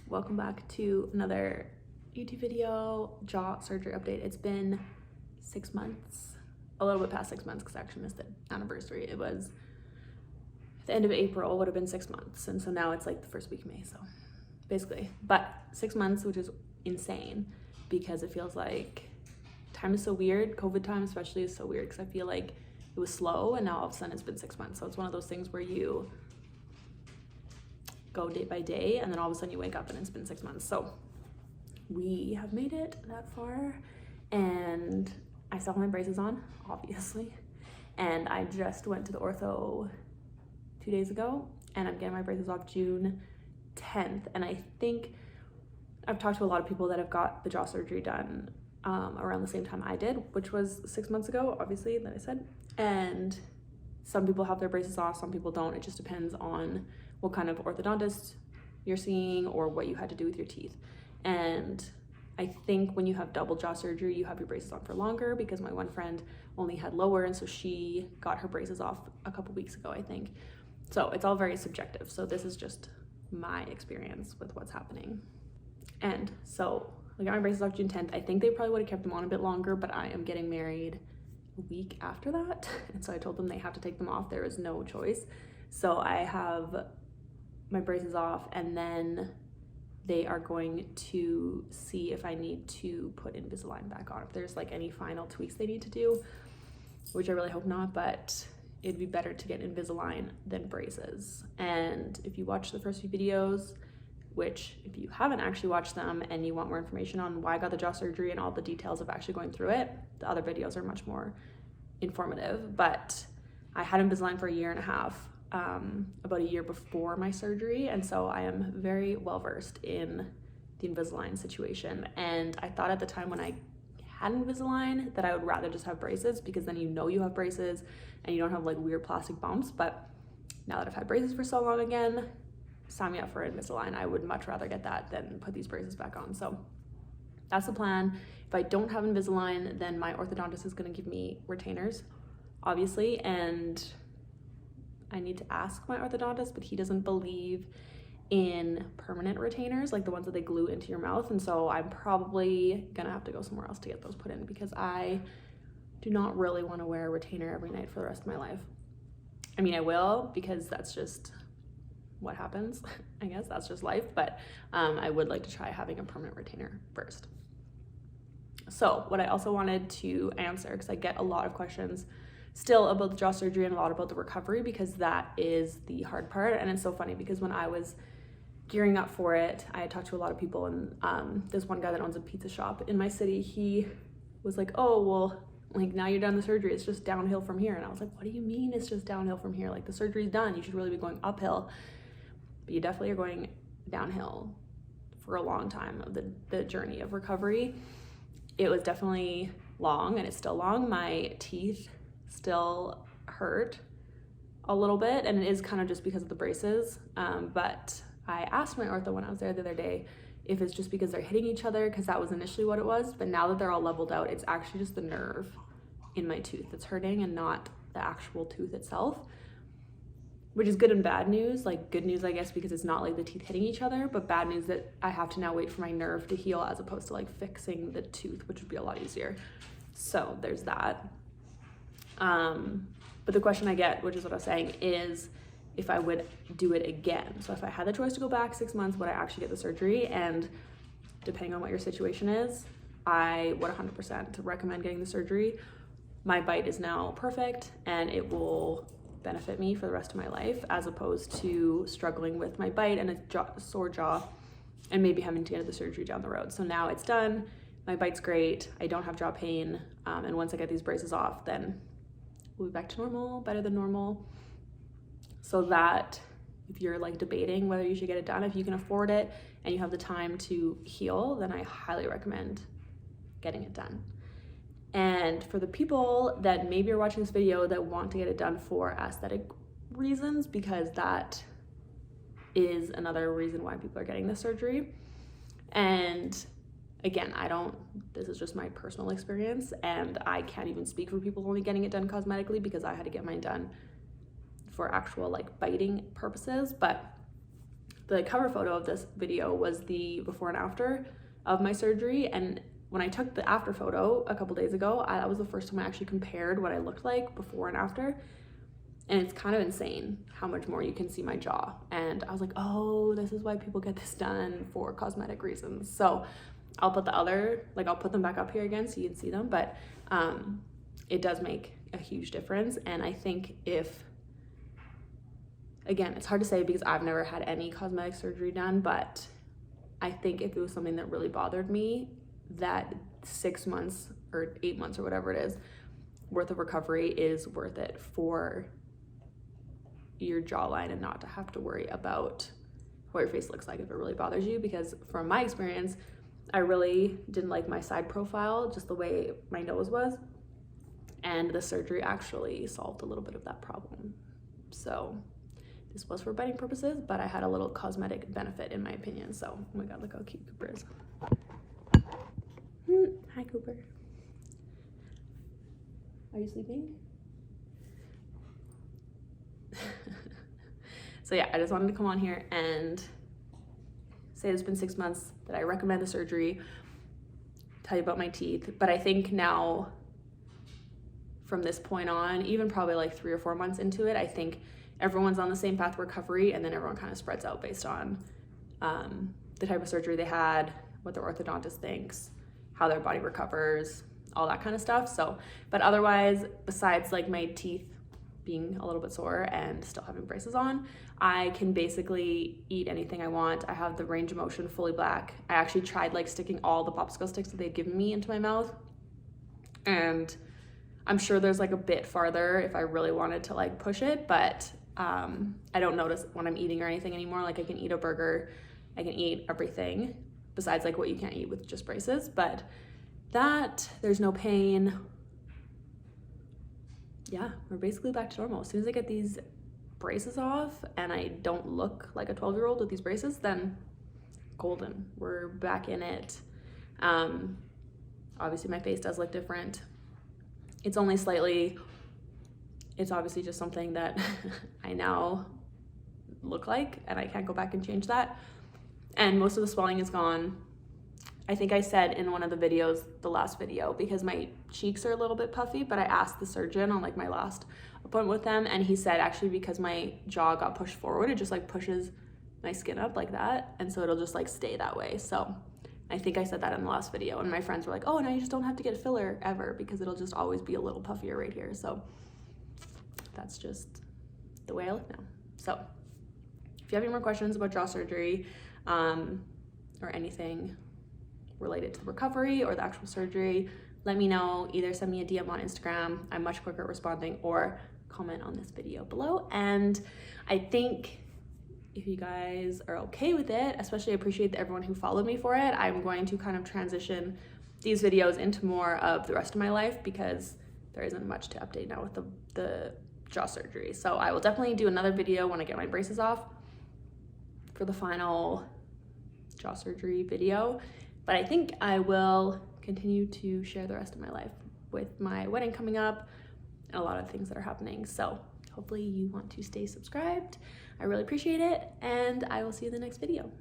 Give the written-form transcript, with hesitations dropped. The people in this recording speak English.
welcome back to another YouTube video, jaw surgery update. It's been 6 months, a little bit past 6 months because I actually missed the anniversary. It was the end of April, would have been 6 months, and so now it's like the first week of May, so basically. But 6 months, which is insane because it feels like time is so weird. COVID time especially is so weird because I feel like it was slow and now all of a sudden it's been 6 months. So it's one of those things where you go day by day and then all of a sudden you wake up and it's been 6 months. So we have made it that far and I still have my braces on, obviously. And I just went to the ortho 2 days ago and I'm getting my braces off June 10th. And I think I've talked to a lot of people that have got the jaw surgery done around the same time I did, which was 6 months ago, obviously, that I said. And some people have their braces off, some people don't. It just depends on what kind of orthodontist you're seeing or what you had to do with your teeth. And I think when you have double jaw surgery, you have your braces on for longer because my one friend only had lower, and so she got her braces off a couple weeks ago, I think. So it's all very subjective. So this is just my experience with what's happening. And so I got my braces off June 10th. I think they probably would have kept them on a bit longer, but I am getting married a week after that. And so I told them they have to take them off. There is no choice. So I have my braces off, and then they are going to see if I need to put Invisalign back on, if there's like any final tweaks they need to do, which I really hope not, but it'd be better to get Invisalign than braces. And if you watch the first few videos, which if you haven't actually watched them and you want more information on why I got the jaw surgery and all the details of actually going through it, the other videos are much more informative. But I had Invisalign for a year and a half, about a year before my surgery, and so I am very well versed in the Invisalign situation. And I thought at the time when I had Invisalign that I would rather just have braces because then you know you have braces and you don't have like weird plastic bumps. But now that I've had braces for so long again, sign me up for Invisalign. I would much rather get that than put these braces back on. So that's the plan. If I don't have Invisalign, then my orthodontist is going to give me retainers, obviously, and I need to ask my orthodontist, but he doesn't believe in permanent retainers, like the ones that they glue into your mouth. And so I'm probably gonna have to go somewhere else to get those put in because I do not really want to wear a retainer every night for the rest of my life. I mean, I will because that's just what happens. I guess that's just life, but I would like to try having a permanent retainer first. So what I also wanted to answer, because I get a lot of questions still about the jaw surgery and a lot about the recovery, because that is the hard part. And it's so funny because when I was gearing up for it, I had talked to a lot of people, and there's one guy that owns a pizza shop in my city. He was like, oh, well, like now you're done the surgery, it's just downhill from here. And I was like, what do you mean it's just downhill from here? Like the surgery's done, you should really be going uphill. But you definitely are going downhill for a long time of the journey of recovery. It was definitely long, and it's still long. My teeth still hurt a little bit, and it is kind of just because of the braces. But I asked my ortho when I was there the other day if it's just because they're hitting each other, because that was initially what it was. But now that they're all leveled out, it's actually just the nerve in my tooth that's hurting and not the actual tooth itself, which is good and bad news. Like good news, I guess, because it's not like the teeth hitting each other, but bad news that I have to now wait for my nerve to heal as opposed to like fixing the tooth, which would be a lot easier. So there's that. But the question I get, which is what I was saying, is if I would do it again. So if I had the choice to go back 6 months, would I actually get the surgery? And depending on what your situation is, I would 100% recommend getting the surgery. My bite is now perfect and it will benefit me for the rest of my life, as opposed to struggling with my bite and a sore jaw and maybe having to get the surgery down the road. So now it's done. My bite's great. I don't have jaw pain. And once I get these braces off, then we'll be back to normal, better than normal. So that if you're like debating whether you should get it done, if you can afford it and you have the time to heal, then I highly recommend getting it done. And for the people that maybe are watching this video that want to get it done for aesthetic reasons, because that is another reason why people are getting this surgery. And again, this is just my personal experience, and I can't even speak for people only getting it done cosmetically because I had to get mine done for actual like biting purposes. But the cover photo of this video was the before and after of my surgery, and when I took the after photo a couple days ago, that was the first time I actually compared what I looked like before and after. And it's kind of insane how much more you can see my jaw. And I was like, oh, this is why people get this done, for cosmetic reasons. So I'll put I'll put them back up here again so you can see them. But it does make a huge difference. And I think again, it's hard to say because I've never had any cosmetic surgery done, but I think if it was something that really bothered me, that 6 months or 8 months or whatever it is worth of recovery is worth it for your jawline, and not to have to worry about what your face looks like if it really bothers you. Because from my experience, I really didn't like my side profile, just the way my nose was, and the surgery actually solved a little bit of that problem. So this was for biting purposes, but I had a little cosmetic benefit in my opinion. So, oh my god, look how cute Cooper is. Hi, Cooper. Are you sleeping? So yeah, I just wanted to come on here and say it's been 6 months, that I recommend the surgery, tell you about my teeth. But I think now, from this point on, even probably like 3 or 4 months into it, I think everyone's on the same path of recovery, and then everyone kind of spreads out based on the type of surgery they had, what their orthodontist thinks, how their body recovers, all that kind of stuff. So, but otherwise, besides like my teeth being a little bit sore and still having braces on, I can basically eat anything I want. I have the range of motion fully black. I actually tried like sticking all the popsicle sticks that they'd given me into my mouth, and I'm sure there's like a bit farther if I really wanted to like push it, but I don't notice when I'm eating or anything anymore. Like I can eat a burger, I can eat everything besides like what you can't eat with just braces, but that, there's no pain. Yeah, we're basically back to normal. As soon as I get these braces off and I don't look like a 12-year-old with these braces, then golden, we're back in it. Obviously my face does look different. It's only slightly, it's obviously just something that I now look like, and I can't go back and change that. And most of the swelling is gone. I think I said in one of the videos, the last video, because my cheeks are a little bit puffy, but I asked the surgeon on like my last appointment with them, and he said actually because my jaw got pushed forward, it just like pushes my skin up like that, and so it'll just like stay that way. So I think I said that in the last video, and my friends were like, oh, now you just don't have to get a filler ever because it'll just always be a little puffier right here. So that's just the way I look now. So if you have any more questions about jaw surgery or anything related to the recovery or the actual surgery, let me know. Either send me a DM on Instagram, I'm much quicker at responding, or comment on this video below. And I think if you guys are okay with it, especially I appreciate everyone who followed me for it, I'm going to kind of transition these videos into more of the rest of my life because there isn't much to update now with the jaw surgery. So I will definitely do another video when I get my braces off for the final jaw surgery video. But I think I will continue to share the rest of my life with my wedding coming up and a lot of things that are happening. So hopefully you want to stay subscribed. I really appreciate it, and I will see you in the next video.